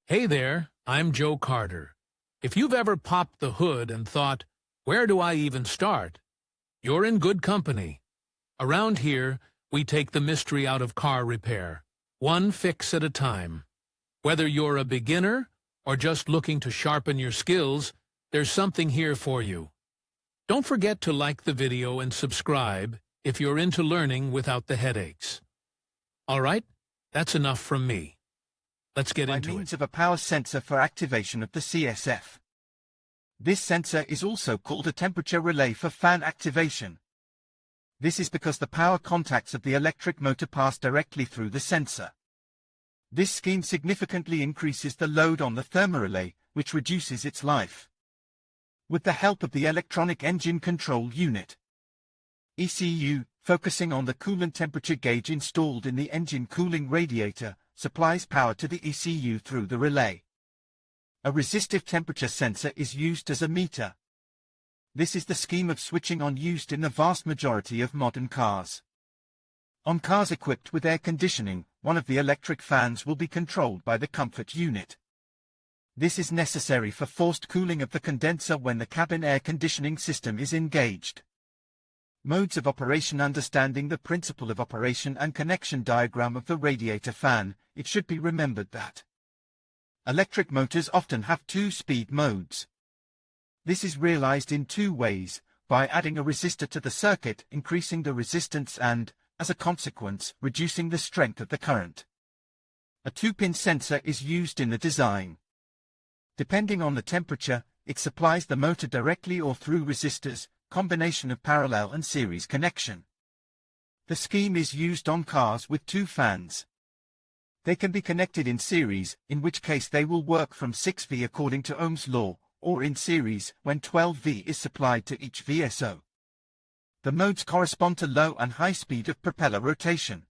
Hey there, I'm Joe Carter. If you've ever popped the hood and thought, where do I even start? You're in good company. Around here, we take the mystery out of car repair, one fix at a time. Whether you're a beginner or just looking to sharpen your skills, there's something here for you. Don't forget to like the video and subscribe if you're into learning without the headaches. All right, that's enough from me. Let's get into it. By means of a power sensor for activation of the CSF. This sensor is also called a temperature relay for fan activation. This is because the power contacts of the electric motor pass directly through the sensor. This scheme significantly increases the load on the thermorelay, which reduces its life. With the help of the electronic engine control unit, ECU, focusing on the coolant temperature gauge installed in the engine cooling radiator, supplies power to the ECU through the relay. A resistive temperature sensor is used as a meter. This is the scheme of switching on used in the vast majority of modern cars. On cars equipped with air conditioning, one of the electric fans will be controlled by the comfort unit. This is necessary for forced cooling of the condenser when the cabin air conditioning system is engaged. Modes of operation. Understanding the principle of operation and connection diagram of the radiator fan, it should be remembered that electric motors often have two speed modes. This is realized in two ways, by adding a resistor to the circuit, increasing the resistance and, as a consequence, reducing the strength of the current. A 2-pin sensor is used in the design. Depending on the temperature, it supplies the motor directly or through resistors, combination of parallel and series connection. The scheme is used on cars with two fans. They can be connected in series, in which case they will work from 6V according to Ohm's law, or in series, when 12V is supplied to each VSO. The modes correspond to low and high speed of propeller rotation.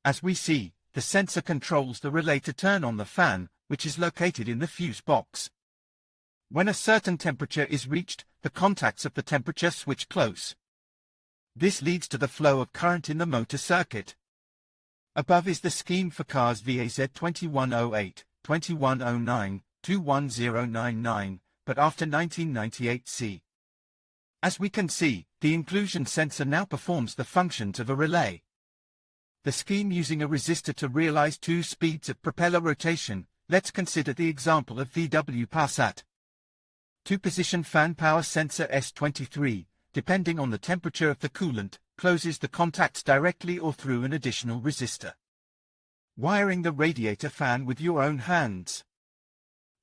As we see, the sensor controls the relay to turn on the fan, which is located in the fuse box. When a certain temperature is reached, the contacts of the temperature switch close. This leads to the flow of current in the motor circuit. Above is the scheme for cars VAZ 2108, 2109, 21099, but after 1998 C. As we can see, the inclusion sensor now performs the functions of a relay. The scheme using a resistor to realize two speeds of propeller rotation. Let's consider the example of VW Passat. Two-position fan power sensor S23, depending on the temperature of the coolant, closes the contacts directly or through an additional resistor. Wiring the radiator fan with your own hands.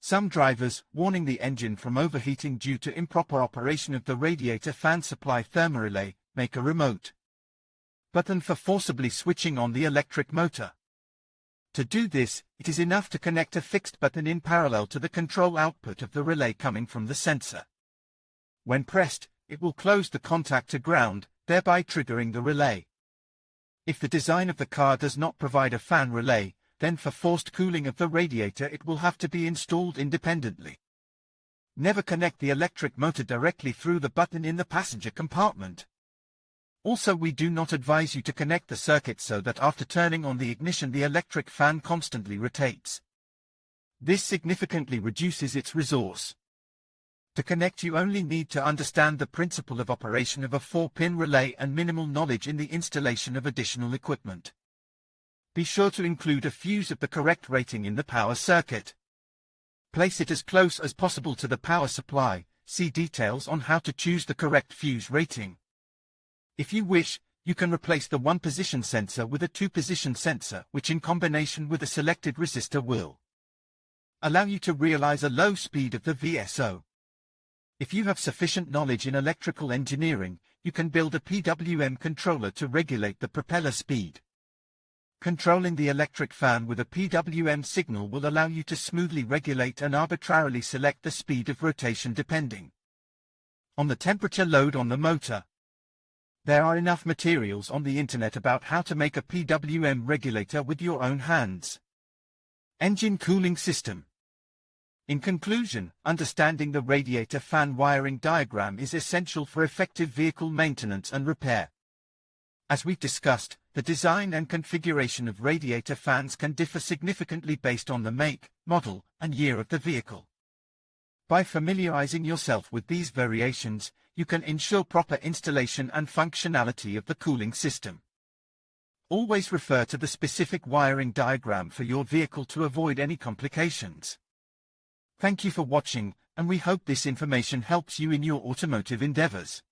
Some drivers, warning the engine from overheating due to improper operation of the radiator fan supply thermorelay, make a remote button for forcibly switching on the electric motor. To do this, it is enough to connect a fixed button in parallel to the control output of the relay coming from the sensor. When pressed, it will close the contact to ground, thereby triggering the relay. If the design of the car does not provide a fan relay, then for forced cooling of the radiator it will have to be installed independently. Never connect the electric motor directly through the button in the passenger compartment. Also, we do not advise you to connect the circuit so that after turning on the ignition the electric fan constantly rotates. This significantly reduces its resource. To connect, you only need to understand the principle of operation of a 4-pin relay and minimal knowledge in the installation of additional equipment. Be sure to include a fuse of the correct rating in the power circuit. Place it as close as possible to the power supply. See details on how to choose the correct fuse rating. If you wish, you can replace the 1-position sensor with a 2-position sensor, which in combination with a selected resistor will allow you to realize a low speed of the VSO. If you have sufficient knowledge in electrical engineering, you can build a PWM controller to regulate the propeller speed. Controlling the electric fan with a PWM signal will allow you to smoothly regulate and arbitrarily select the speed of rotation depending on the temperature load on the motor. There are enough materials on the internet about how to make a PWM regulator with your own hands. Engine cooling system. In conclusion, understanding the radiator fan wiring diagram is essential for effective vehicle maintenance and repair. As we've discussed, the design and configuration of radiator fans can differ significantly based on the make, model, and year of the vehicle. By familiarizing yourself with these variations, you can ensure proper installation and functionality of the cooling system. Always refer to the specific wiring diagram for your vehicle to avoid any complications. Thank you for watching, and we hope this information helps you in your automotive endeavors.